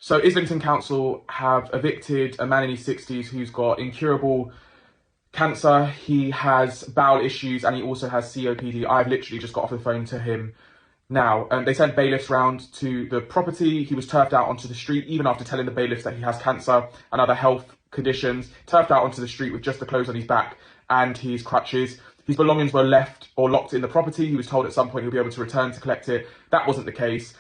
So Islington Council have evicted a man in his 60s who's got incurable cancer. He has bowel issues and he also has COPD. I've literally just got off the phone to him now. They sent bailiffs round to the property. He was turfed out onto the street, even after telling the bailiffs that he has cancer and other health conditions. Turfed out onto the street with just the clothes on his back and his crutches. His belongings were left or locked in the property. He was told at some point he'll be able to return to collect it. That wasn't the case.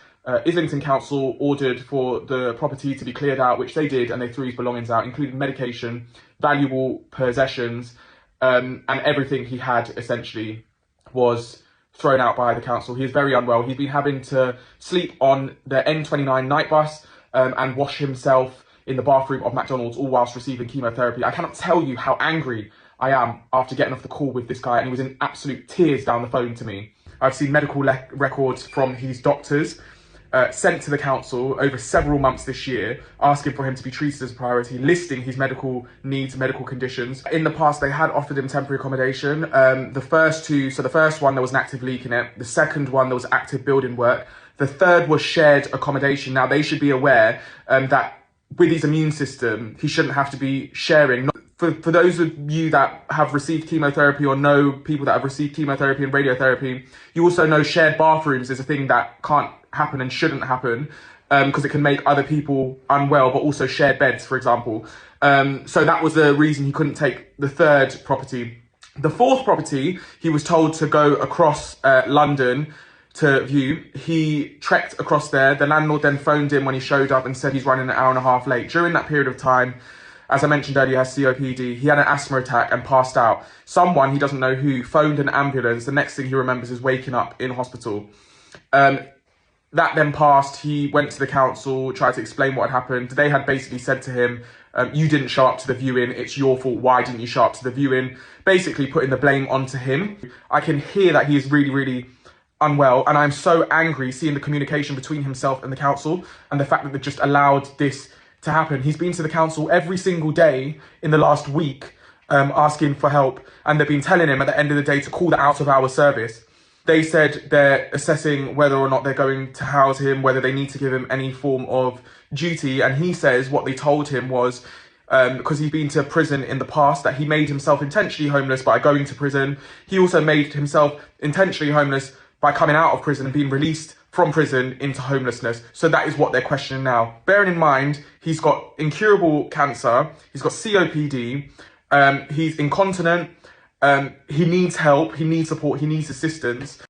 Islington Council ordered for the property to be cleared out, which they did, and they threw his belongings out, including medication, valuable possessions, and everything he had essentially was thrown out by the council. He is very unwell. He's been having to sleep on the N29 night bus and wash himself in the bathroom of McDonald's, all whilst receiving chemotherapy. I cannot tell you how angry I am after getting off the call with this guy, and he was in absolute tears down the phone to me. I've seen medical records from his doctors sent to the council over several months this year, asking for him to be treated as a priority, listing his medical needs, medical conditions. In the past, they had offered him temporary accommodation. The first one, there was an active leak in it. The second one, there was active building work. The third was shared accommodation. Now, they should be aware that with his immune system, he shouldn't have to be sharing. For those of you that have received chemotherapy or know people that have received chemotherapy and radiotherapy, you also know shared bathrooms is a thing that can't happen and shouldn't happen because it can make other people unwell, but also shared beds, for example. So that was the reason he couldn't take the third property. The fourth property, he was told to go across London to view. He trekked across there. The landlord then phoned him when he showed up and said he's running an hour and a half late. During that period of time, as I mentioned earlier, has COPD. He had an asthma attack and passed out. Someone, he doesn't know who, phoned an ambulance. The next thing he remembers is waking up in hospital. That then passed. He went to the council, tried to explain what had happened. They had basically said to him, you didn't show up to the viewing. It's your fault. Why didn't you show up to the viewing? Basically putting the blame onto him. I can hear that he is really, really unwell. And I'm so angry seeing the communication between himself and the council and the fact that they just allowed this to happen. He's been to the council every single day in the last week asking for help, and they've been telling him at the end of the day to call the out of hours service. They said they're assessing whether or not they're going to house him, whether they need to give him any form of duty, and he says what they told him was because he'd been to prison in the past, that he made himself intentionally homeless by going to prison. He also made himself intentionally homeless by coming out of prison and being released from prison into homelessness. So that is what they're questioning now. Bearing in mind, he's got incurable cancer, he's got COPD, he's incontinent, he needs help, he needs support, he needs assistance.